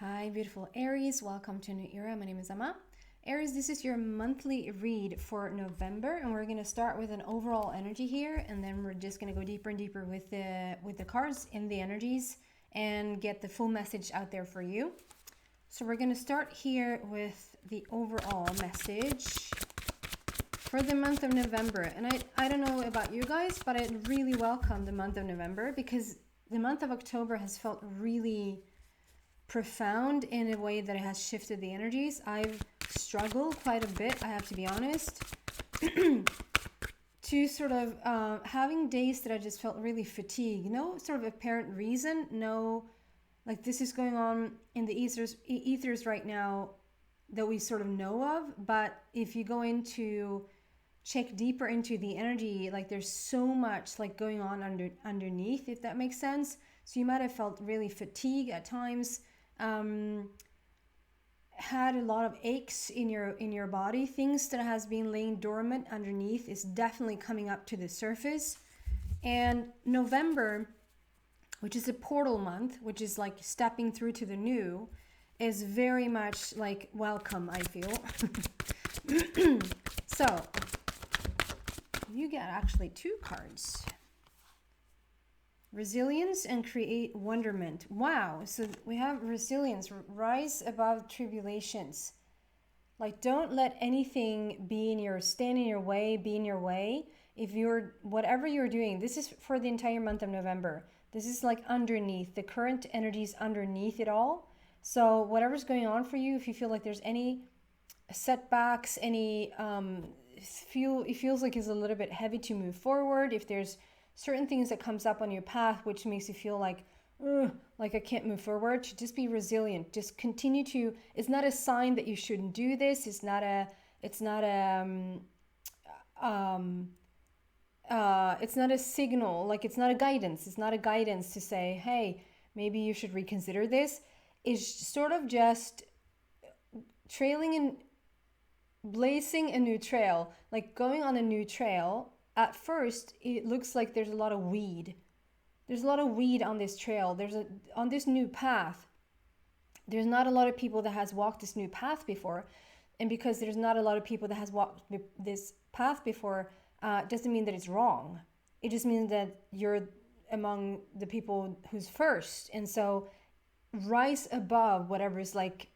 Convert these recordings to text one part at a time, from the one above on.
Hi, beautiful Aries. Welcome to a new era. My name is Emma. Aries, this is your monthly read for November, and we're going to start with an overall energy here, and then we're just going to go deeper and deeper with the cards in the energies and get the full message out there for you. So we're going to start here with the overall message for the month of November. And I don't know about you guys, but I really welcome the month of November because the month of October has felt really profound in a way that it has shifted the energies. I've struggled quite a bit, I have to be honest, to sort of having days that I just felt really fatigued. No sort of apparent reason, no, like this is going on in the ethers right now that we sort of know of. But if you go into check deeper into the energy, like there's so much like going on underneath, if that makes sense. So you might have felt really fatigued at times. Had a lot of aches in your body. Things that has been laying dormant underneath is definitely coming up to the surface. And November, which is a portal month, which is like stepping through to the new, is very much like welcome, I feel. So you get actually two cards. Resilience and create wonderment. Wow. So we have resilience, rise above tribulations. Like don't let anything stand in your way, be in your way. If you're, whatever you're doing, this is for the entire month of November. This is like underneath, the current energies underneath it all. So whatever's going on for you, if you feel like there's any setbacks, any, it feels like it's a little bit heavy to move forward. If there's certain things that comes up on your path which makes you feel like I can't move forward, to just be resilient. Just continue to, it's not a sign that you shouldn't do this. It's not a signal, like it's not a guidance. It's not a guidance to say, hey, maybe you should reconsider this. It's sort of just trailing and blazing a new trail, like going on a new trail. At first, it looks like there's a lot of weed. There's a lot of weed on this trail. On this new path. There's not a lot of people that has walked this new path before. And because there's not a lot of people that has walked this path before, doesn't mean that it's wrong. It just means that you're among the people who's first. And so rise above whatever is like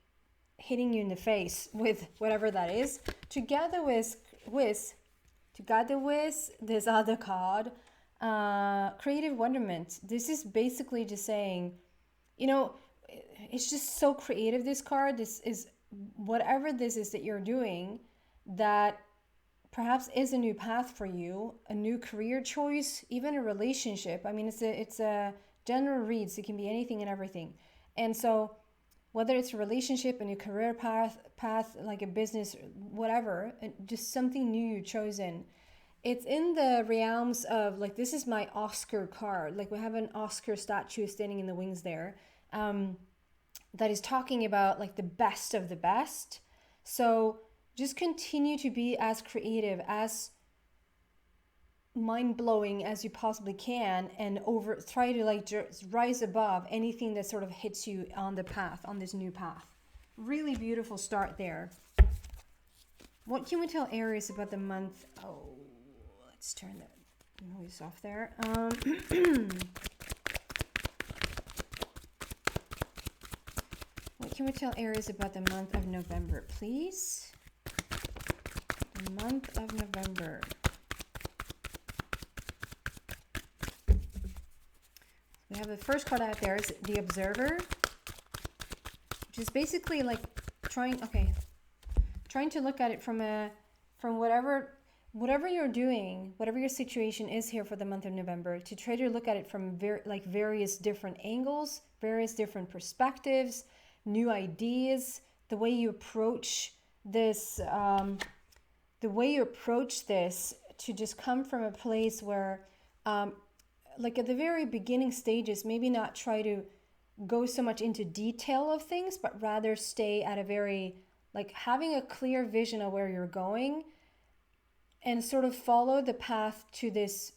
hitting you in the face with whatever that is, together with this other card, creative wonderment. This is basically just saying, it's just so creative, this card. This is whatever this is that you're doing that perhaps is a new path for you, a new career choice, even a relationship. I mean, it's a general read, so it can be anything and everything. And so whether it's a relationship, a new career path, like a business, whatever, just something new you've chosen. It's in the realms of, like, this is my Oscar card. Like, we have an Oscar statue standing in the wings there, that is talking about, like, the best of the best. So just continue to be as creative, as mind-blowing as you possibly can, and try to like just rise above anything that sort of hits you on the path, on this new path. Really beautiful start there. What can we tell Aries about the month? Oh, let's turn the noise off there. What can we tell Aries about the month of November, please? The month of November. We have the first card out there is the Observer, which is basically like trying to look at it from whatever you're doing, whatever your situation is here for the month of November, to try to look at it from various different angles, various different perspectives, new ideas, the way you approach this, to just come from a place where, like at the very beginning stages, maybe not try to go so much into detail of things, but rather stay at a very, like having a clear vision of where you're going and sort of follow the path to this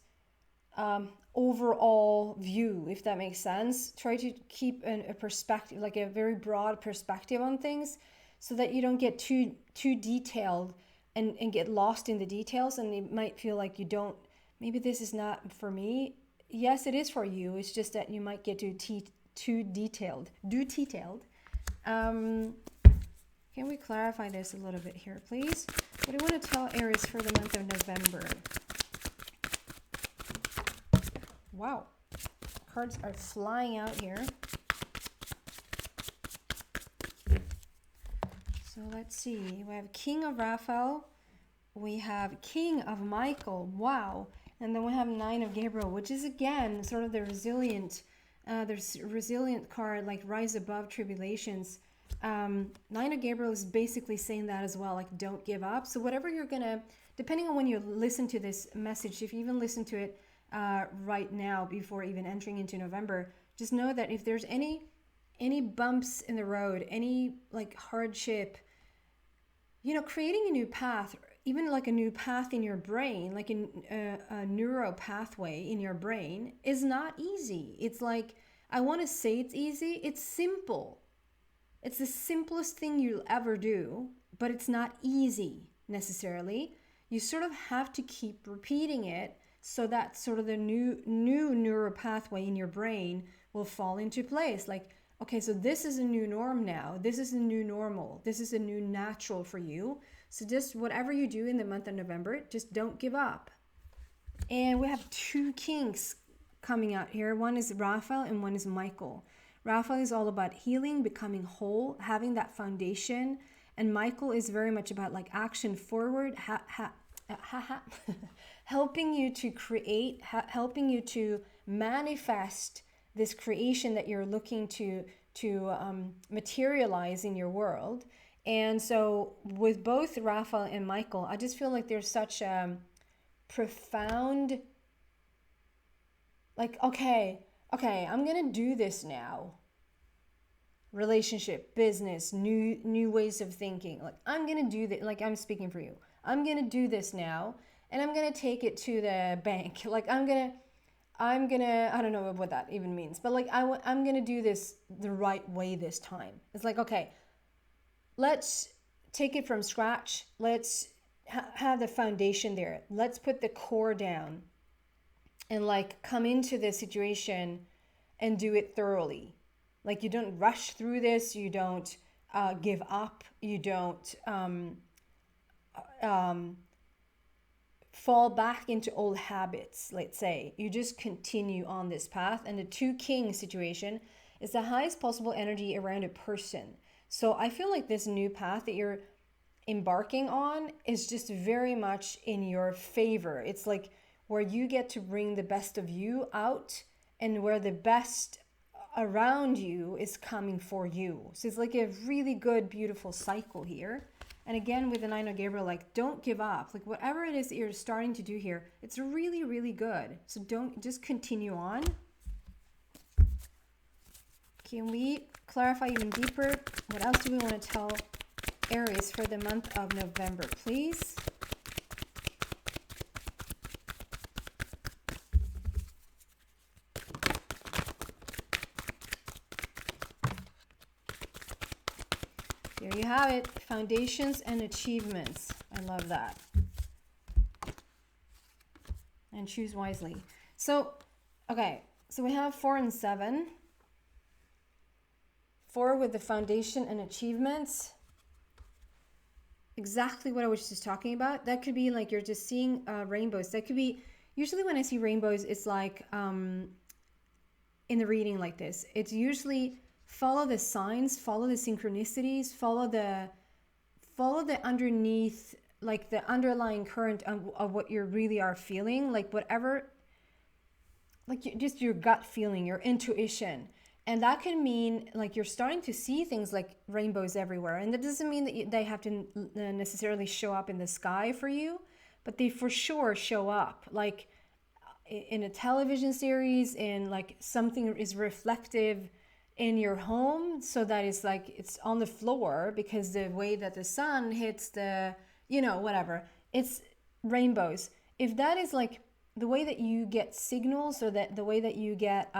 overall view, if that makes sense. Try to keep a perspective, like a very broad perspective on things, so that you don't get too detailed and get lost in the details, and it might feel like you don't, maybe this is not for me. Yes, it is for you. It's just that you might get too detailed. Can we clarify this a little bit here, please? What do you want to tell Aries for the month of November? Wow, cards are flying out here. So let's see. We have King of Raphael. We have King of Michael. Wow. And then we have Nine of Gabriel, which is again sort of the resilient card, like rise above tribulations. Nine of Gabriel is basically saying that as well, like don't give up. So whatever you're gonna, depending on when you listen to this message, if you even listen to it right now before even entering into November, just know that if there's any bumps in the road, any like hardship, you know, creating a new path, even like a new path in your brain, like a neuro pathway in your brain is not easy. It's like, I want to say it's easy. It's simple. It's the simplest thing you'll ever do, but it's not easy necessarily. You sort of have to keep repeating it so that sort of the new neural pathway in your brain will fall into place. Like, okay, so this is a new norm now. This is a new normal. This is a new natural for you. So just whatever you do in the month of November, just don't give up. And we have two kings coming out here. One is Raphael and one is Michael. Raphael is all about healing, becoming whole, having that foundation. And Michael is very much about like action forward, helping you to create, helping you to manifest this creation that you're looking to materialize in your world. And so with both Raphael and Michael, I just feel like there's such a profound, like, okay, I'm gonna do this now. Relationship, business, new ways of thinking. Like, I'm gonna do that. Like, I'm speaking for you. I'm gonna do this now, and I'm gonna take it to the bank. Like, I'm gonna, I don't know what that even means, but like, I'm gonna do this the right way this time. It's like, okay, let's take it from scratch. Let's have the foundation there. Let's put the core down and like come into the situation and do it thoroughly. Like, you don't rush through this. You don't give up. You don't fall back into old habits, let's say. You just continue on this path. And the two king situation is the highest possible energy around a person. So I feel like this new path that you're embarking on is just very much in your favor. It's like where you get to bring the best of you out, and where the best around you is coming for you. So it's like a really good, beautiful cycle here. And again, with the Nine of Gabriel, like, don't give up. Like, whatever it is that you're starting to do here, it's really, really good. So just continue on. Can we clarify even deeper? What else do we want to tell Aries for the month of November, please? There you have it. Foundations and achievements. I love that. And choose wisely. So, okay. So we have 4 and 7. 4 with the foundation and achievements. Exactly what I was just talking about. That could be like you're just seeing rainbows. That could be, usually when I see rainbows, it's like in the reading like this. It's usually follow the signs, follow the synchronicities, follow the underneath, like the underlying current of what you really are feeling, like whatever, like just your gut feeling, your intuition. And that can mean like you're starting to see things like rainbows everywhere. And that doesn't mean that they have to necessarily show up in the sky for you, but they for sure show up. Like in a television series, in like something is reflective in your home, so that it's like it's on the floor because the way that the sun hits the, whatever, it's rainbows. If that is like the way that you get signals, or that the way that you get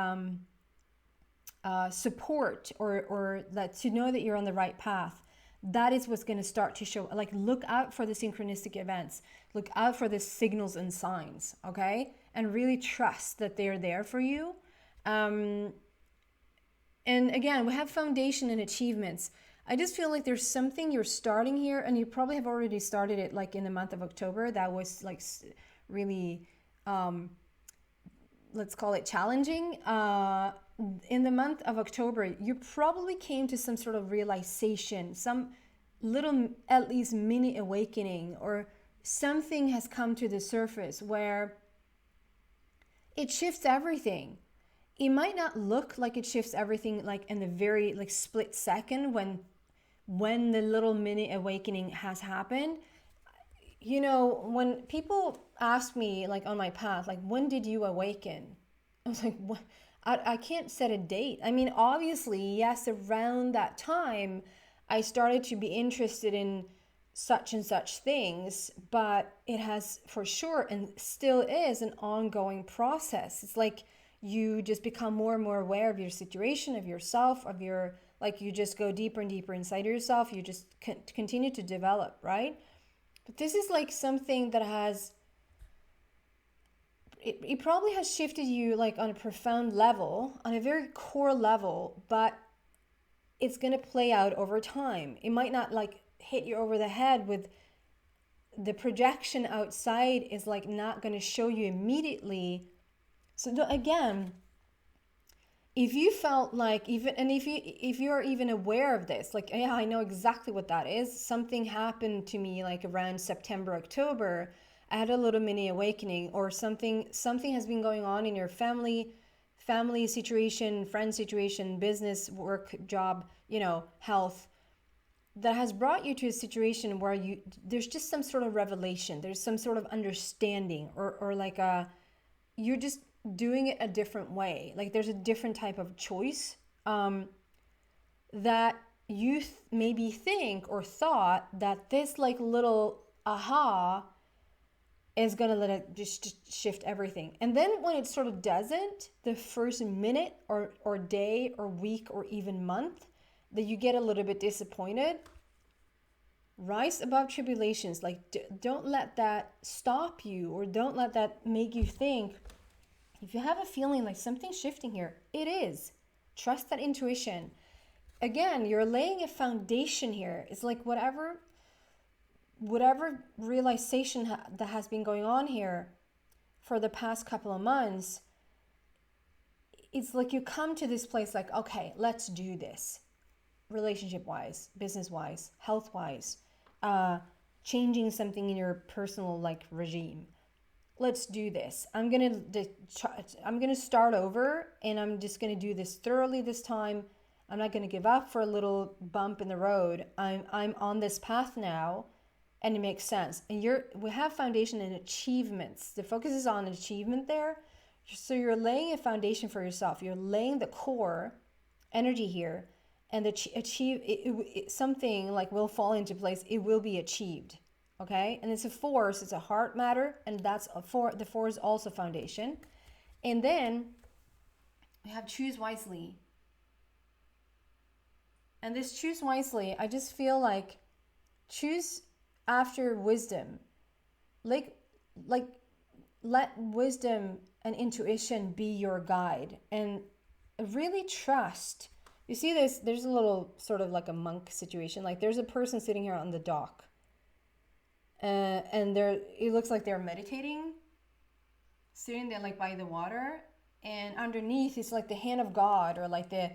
support, or that to know that you're on the right path, that is what's going to start to show. Like, look out for the synchronistic events, look out for the signals and signs, okay? And really trust that they're there for you. And again, we have foundation and achievements. I just feel like there's something you're starting here, and you probably have already started it like in the month of October. That was like really, let's call it challenging. In the month of October, you probably came to some sort of realization, some little, at least mini awakening, or something has come to the surface where it shifts everything. It might not look like it shifts everything like in the very like split second when the little mini awakening has happened. You know, when people ask me like on my path, like, when did you awaken? I was like, what? I can't set a date. I mean, obviously, yes, around that time, I started to be interested in such and such things, but it has for sure and still is an ongoing process. It's like you just become more and more aware of your situation, of yourself, of your, like, you just go deeper and deeper inside yourself. You just continue to develop, right? But this is like something that has, it probably has shifted you like on a profound level, on a very core level, but it's going to play out over time. It might not like hit you over the head with the projection outside, is like not going to show you immediately. So again, if you felt like, even, and if you're even aware of this, like, yeah, I know exactly what that is. Something happened to me like around September, October. I had a little mini awakening, or something has been going on in your family situation, friend situation, business, work, job, you know, health, that has brought you to a situation where there's just some sort of revelation, there's some sort of understanding, or like you're just doing it a different way. Like there's a different type of choice that you maybe think or thought that this like little aha is gonna let it just shift everything. And then when it sort of doesn't, the first minute or day or week or even month that you get a little bit disappointed, rise above tribulations. Like don't let that stop you, or don't let that make you think. If you have a feeling like something's shifting here, it is. Trust that intuition. Again, you're laying a foundation here. It's like whatever realization that has been going on here for the past couple of months, it's like you come to this place like, okay, let's do this. Relationship-wise, business-wise, health-wise, changing something in your personal like regime. Let's do this. I'm gonna start over, and I'm just gonna do this thoroughly this time. I'm not gonna give up for a little bump in the road. I'm on this path now, and it makes sense. And we have foundation and achievements. The focus is on achievement there. So you're laying a foundation for yourself. You're laying the core energy here, and something like will fall into place. It will be achieved. Okay, and it's a force, it's a heart matter, and that's the four is also foundation. And then we have choose wisely. And this choose wisely, I just feel like choose after wisdom. Like let wisdom and intuition be your guide, and really trust. You see this, there's a little sort of like a monk situation. Like there's a person sitting here on the dock. And it looks like they're meditating, sitting there like by the water, and underneath is like the hand of God, or like the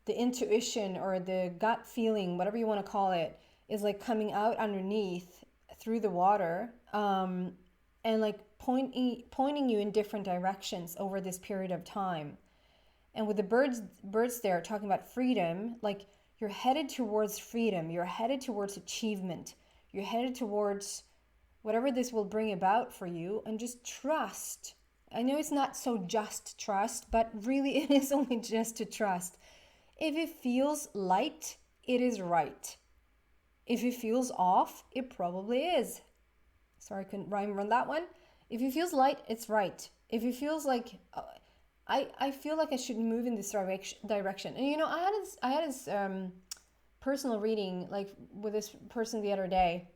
intuition or the gut feeling, whatever you want to call it, is like coming out underneath through the water, and like pointing you in different directions over this period of time. And with the birds there talking about freedom, like you're headed towards freedom, you're headed towards achievement. You're headed towards whatever this will bring about for you, and just trust. I know it's not so just trust, but really it is only just to trust. If it feels light, it is right. If it feels off, it probably is. Sorry, I couldn't rhyme on that one. If it feels light, it's right. If it feels like I feel like I should move in this direction. And you know, I had this personal reading like with this person the other day,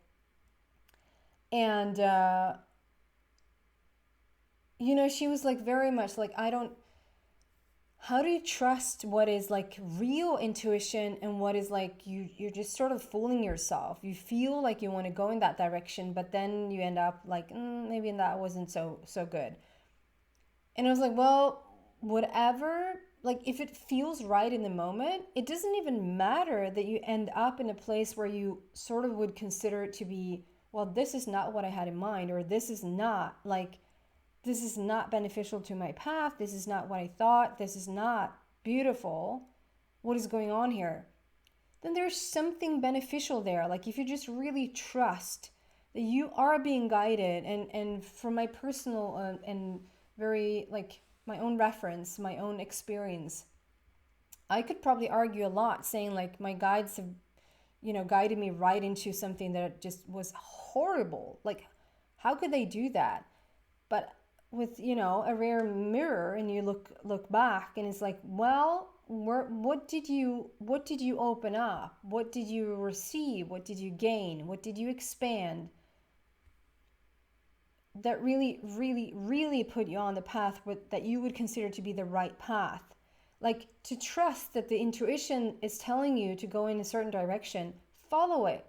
and you know, she was like very much like, how do you trust what is like real intuition and what is like you're just sort of fooling yourself? You feel like you want to go in that direction, but then you end up like, maybe that wasn't so good. And I was like, well, whatever, like if it feels right in the moment, it doesn't even matter that you end up in a place where you sort of would consider it to be, well, this is not what I had in mind, or this is not beneficial to my path. This is not what I thought. This is not beautiful. What is going on here? Then there's something beneficial there. Like if you just really trust that you are being guided, and from my personal and very like my own reference, my own experience, I could probably argue a lot saying like my guides have, you know, guided me right into something that just was horrible. Like how could they do that? But with, you know, a rare mirror, and you look back and it's like, well, what did you open up? What did you receive? What did you gain? What did you expand that really put you on the path that you would consider to be the right path? Like to trust that the intuition is telling you to go in a certain direction, follow it,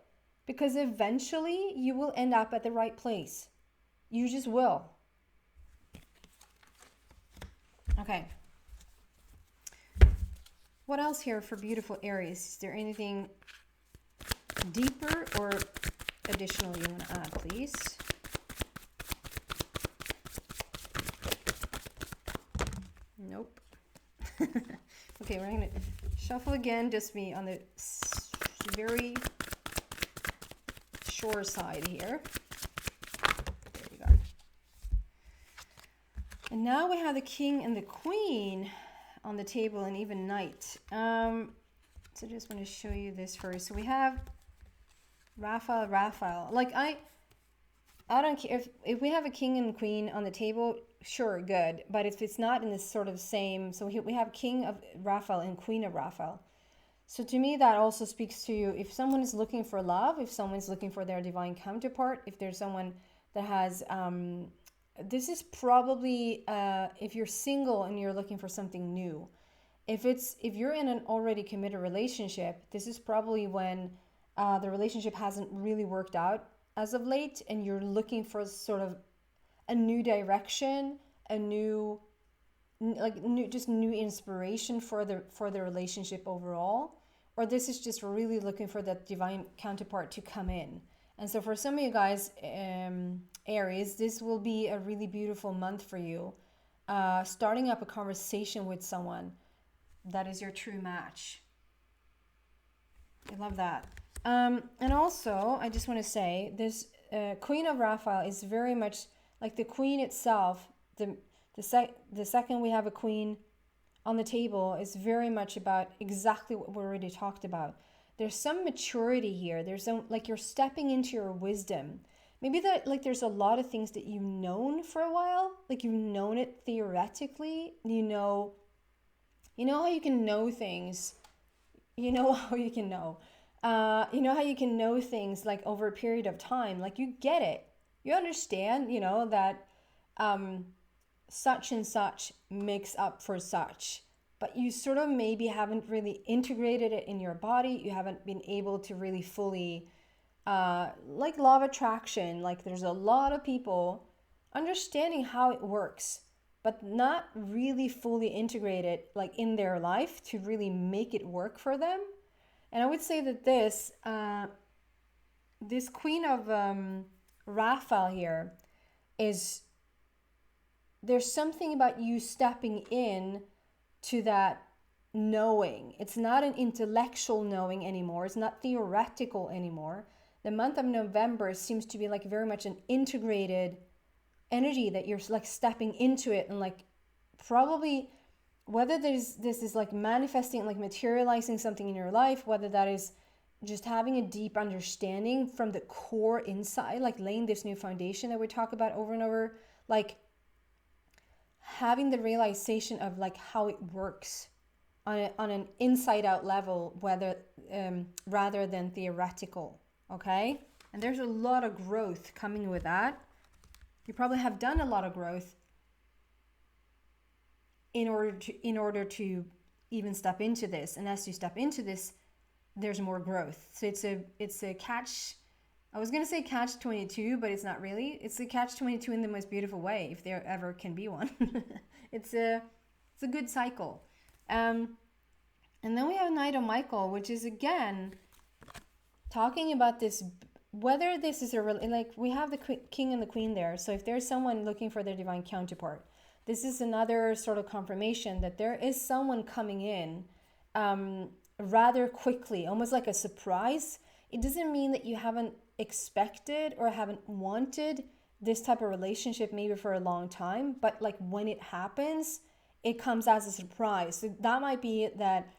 because eventually you will end up at the right place. You just will. Okay. What else here for beautiful Aries? Is there anything deeper or additional you want to add, please? Nope. Okay, we're going to shuffle again, just be on the very shore side here. There you go. And now we have the King and the Queen on the table, and even Knight. So just want to show you this first. So we have Raphael. Like I don't care if we have a King and Queen on the table, sure, good. But if it's not in this sort of same, so we have King of Raphael and Queen of Raphael. So to me, that also speaks to you. If someone is looking for love, if someone's looking for their divine counterpart, if there's someone that has, this is probably, if you're single and you're looking for something new. If you're in an already committed relationship, this is probably when the relationship hasn't really worked out as of late, and you're looking for sort of a new direction, a new inspiration for the relationship overall. Or this is just really looking for that divine counterpart to come in. And so for some of you guys, Aries, this will be a really beautiful month for you. Starting up a conversation with someone that is your true match. I love that. And also, I just want to say, this Queen of Raphael is very much like the Queen itself. The second we have a Queen on the table is very much about exactly what we already talked about. There's some maturity here. There's some, like, you're stepping into your wisdom. Maybe that, like, there's a lot of things that you've known for a while. Like, you've known it theoretically. You know how you can know things. You know how you can know. You know how you can know things, like, over a period of time. Like, you get it. You understand, that such and such makes up for such. But you sort of maybe haven't really integrated it in your body. You haven't been able to really fully, like law of attraction, like there's a lot of people understanding how it works, but not really fully integrated like in their life to really make it work for them. And I would say that this Queen of Raphael here is, there's something about you stepping in to that knowing. It's not an intellectual knowing anymore. It's not theoretical anymore. The month of November seems to be like very much an integrated energy that you're like stepping into it, and like probably whether this is like manifesting, like materializing something in your life, whether that is just having a deep understanding from the core inside, like laying this new foundation that we talk about over and over, like having the realization of like how it works on an inside out level, whether rather than theoretical. Okay, and there's a lot of growth coming with that. You probably have done a lot of growth in order to even step into this, and as you step into this, there's more growth. So it's a catch. I was gonna say catch 22, but it's not really. It's a catch 22 in the most beautiful way, if there ever can be one. it's a good cycle. And then we have Knight of Michael, which is again talking about this, whether this is like we have the king and the queen there. So if there's someone looking for their divine counterpart, this is another sort of confirmation that there is someone coming in rather quickly, almost like a surprise. It doesn't mean that you haven't expected or haven't wanted this type of relationship maybe for a long time, but like when it happens, it comes as a surprise. So that might be that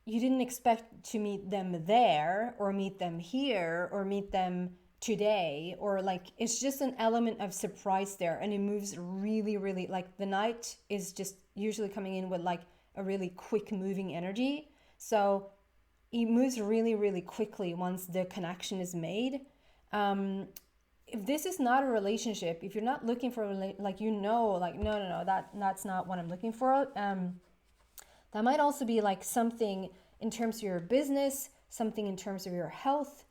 you didn't expect to meet them there, or meet them here, or meet them today, or like it's just an element of surprise there, and it moves really, really, like the Knight is just usually coming in with like a really quick moving energy. So it moves really, really quickly once the connection is made. If this is not a relationship, if you're not looking for like, you know, like no, that's not what I'm looking for. That might also be like something in terms of your business, something in terms of your health,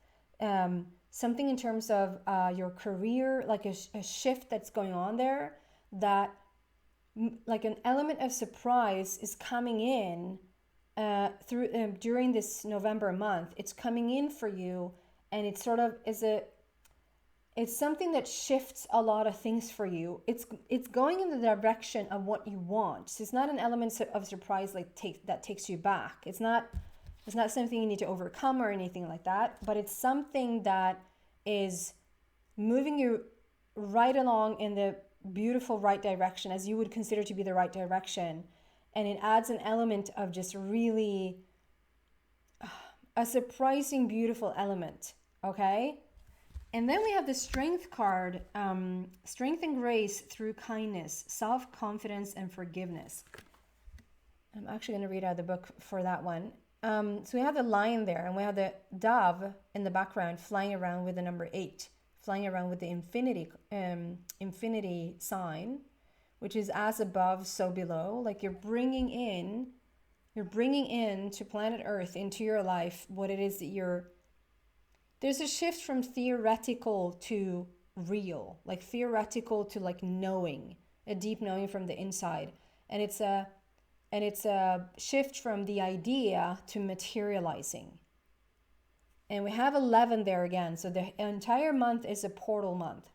something in terms of your career, like a shift that's going on there, that like an element of surprise is coming in through during this November month. It's coming in for you, and it sort of is it's something that shifts a lot of things for you. It's going in the direction of what you want. So it's not an element of surprise like that takes you back. It's not something you need to overcome or anything like that, but it's something that is moving you right along in the beautiful right direction, as you would consider to be the right direction. And it adds an element of just really a surprising, beautiful element. Okay? And then we have the Strength card, strength and grace through kindness, self-confidence, and forgiveness. I'm actually going to read out the book for that one. So we have the lion there, and we have the dove in the background flying around with the number 8, flying around with the infinity sign, which is as above, so below. Like you're bringing in to planet Earth, into your life, what it is that there's a shift from theoretical to real, like theoretical to like knowing, a deep knowing from the inside. And it's a shift from the idea to materializing. And we have 11 there again. So the entire month is a portal month.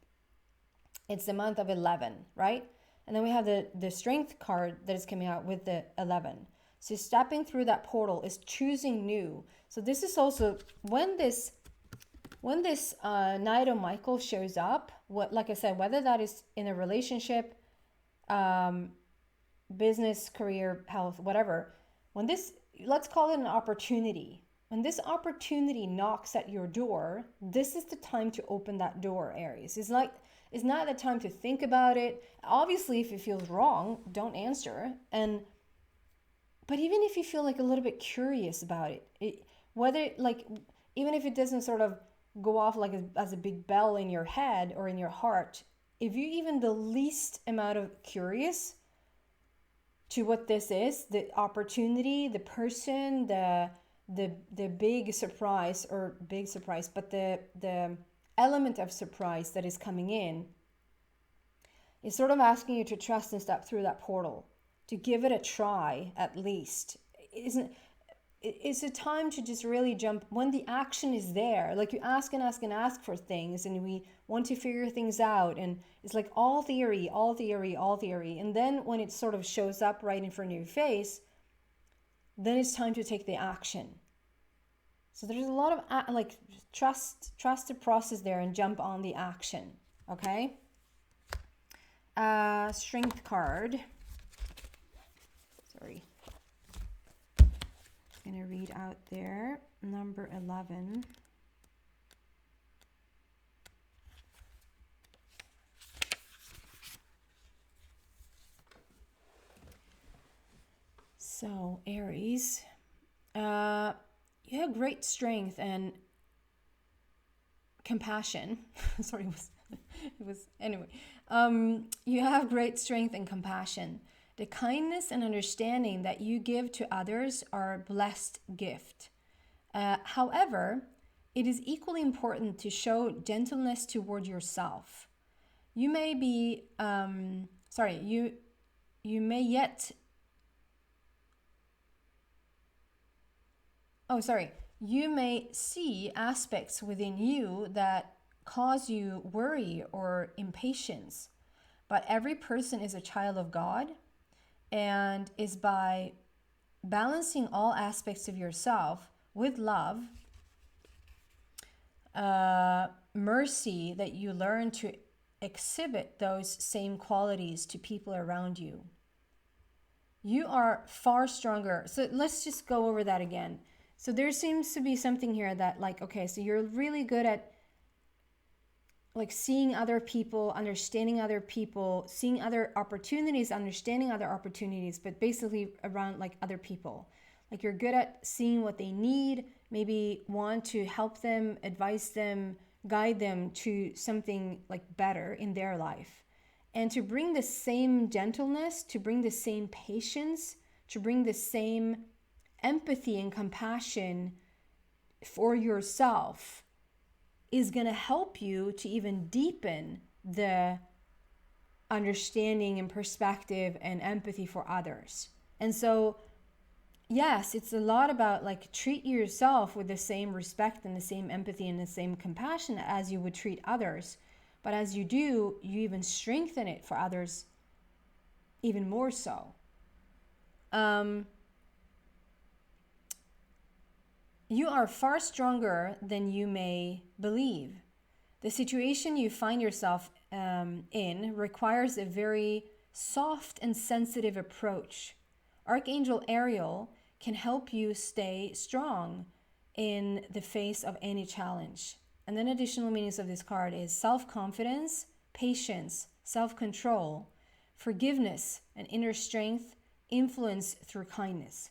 It's the month of 11, right? And then we have the strength card that is coming out with the 11. So stepping through that portal is choosing new. So this is also when this Knight of Michael shows up, like I said, whether that is in a relationship, business, career, health, whatever, let's call it an opportunity. When this opportunity knocks at your door, this is the time to open that door, Aries. It's not the time to think about it. Obviously, if it feels wrong, don't answer. But even if you feel like a little bit curious about it, whether like, even if it doesn't sort of go off like as a big bell in your head or in your heart, if you even the least amount of curious to what this is, the opportunity, the person, the big surprise, but the element of surprise that is coming in is sort of asking you to trust and step through that portal, to give it a try at least. It's a time to just really jump when the action is there. Like you ask and ask and ask for things, and we want to figure things out, and it's like all theory. And then when it sort of shows up right in front of your face, then it's time to take the action. So there's a lot of like trust the process there and jump on the action. Okay. Strength card. Sorry. Going to read out there, number 11. So, Aries, you have great strength and compassion. Sorry, anyway. You have great strength and compassion. The kindness and understanding that you give to others are a blessed gift. However, it is equally important to show gentleness toward yourself. You may be, you may yet, you may see aspects within you that cause you worry or impatience. But every person is a child of God, and is by balancing all aspects of yourself with love, mercy, that you learn to exhibit those same qualities to people around you. You are far stronger. So let's just go over that again. So there seems to be something here that, like, okay, so you're really good at like seeing other people, understanding other people, seeing other opportunities, understanding other opportunities, but basically around like other people. Like you're good at seeing what they need, maybe want to help them, advise them, guide them to something like better in their life. And to bring the same gentleness, to bring the same patience, to bring the same empathy and compassion for yourself is going to help you to even deepen the understanding and perspective and empathy for others. And so, yes, it's a lot about like treat yourself with the same respect and the same empathy and the same compassion as you would treat others. But as you do, you even strengthen it for others even more so. You are far stronger than you may believe. The situation you find yourself in requires a very soft and sensitive approach. Archangel Ariel can help you stay strong in the face of any challenge. And then additional meanings of this card is self-confidence, patience, self-control, forgiveness, and inner strength, influence through kindness.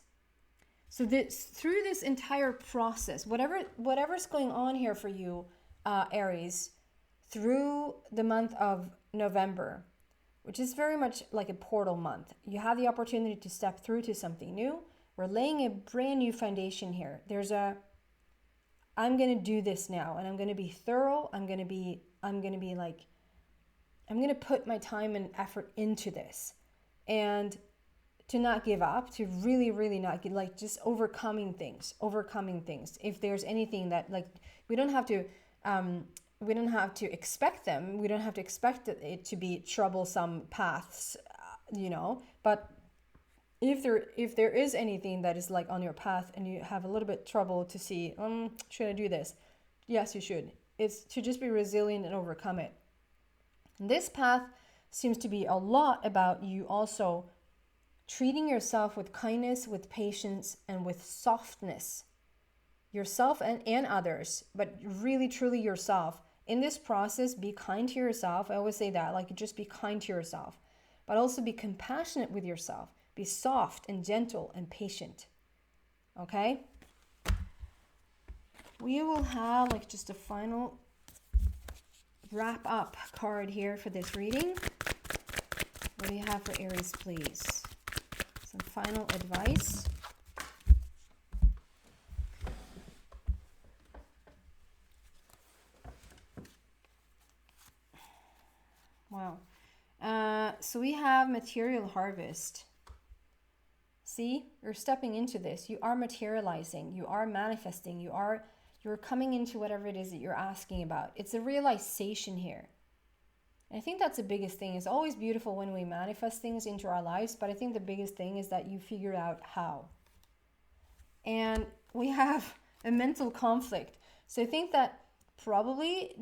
So through this entire process, whatever's going on here for you, Aries, through the month of November, which is very much like a portal month, you have the opportunity to step through to something new. We're laying a brand new foundation here. I'm going to do this now, and I'm going to be thorough. I'm going to put my time and effort into this. And to not give up, to really, really not get, like, just overcoming things. If there's anything that, like, we don't have to expect them. We don't have to expect it to be troublesome paths, but if there is anything that is like on your path and you have a little bit trouble to see, should I do this? Yes, you should. It's to just be resilient and overcome it. And this path seems to be a lot about you also treating yourself with kindness, with patience, and with softness. Yourself and others, but really, truly yourself. In this process, be kind to yourself. I always say that, like, just be kind to yourself. But also be compassionate with yourself. Be soft and gentle and patient. Okay? We will have, like, just a final wrap-up card here for this reading. What do you have for Aries, please? Some final advice. Wow. So we have material harvest. See, you're stepping into this. You are materializing. You are manifesting. You're coming into whatever it is that you're asking about. It's a realization here. And I think that's the biggest thing. It's always beautiful when we manifest things into our lives, but I think the biggest thing is that you figure out how. And we have a mental conflict. So I think that probably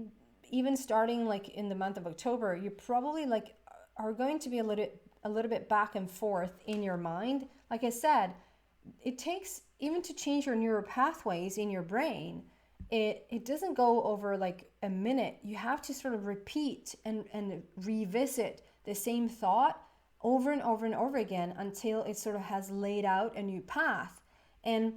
even starting like in the month of October, you probably like are going to be a little bit back and forth in your mind. Like I said, it takes even to change your neural pathways in your brain. It doesn't go over like a minute. You have to sort of repeat and revisit the same thought over and over and over again until it sort of has laid out a new path. And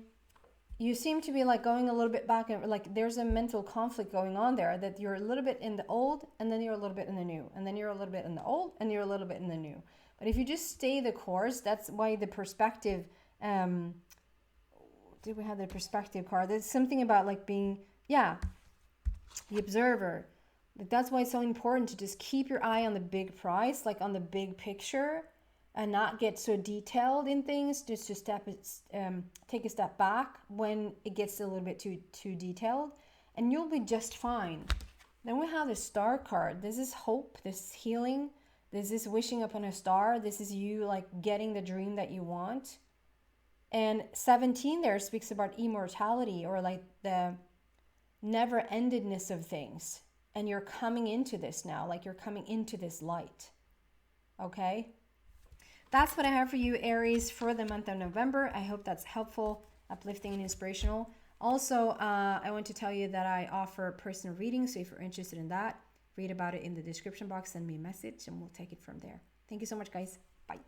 you seem to be like going a little bit back, and like there's a mental conflict going on there, that you're a little bit in the old and then you're a little bit in the new, and then you're a little bit in the old and you're a little bit in the new. But if you just stay the course, that's why the perspective, did we have the perspective card? There's something about like being, yeah, the observer. That's why it's so important to just keep your eye on the big prize, like on the big picture, and not get so detailed in things, just to take a step back when it gets a little bit too detailed, and you'll be just fine. Then we have the star card. This is hope, this is healing, this is wishing upon a star, this is you like getting the dream that you want. And 17 there speaks about immortality, or like the never-endedness of things. And you're coming into this now, like you're coming into this light. Okay? That's what I have for you, Aries, for the month of November. I hope that's helpful, uplifting, and inspirational. Also, I want to tell you that I offer personal readings, so if you're interested in that, read about it in the description box, send me a message, and we'll take it from there. Thank you so much, guys. Bye.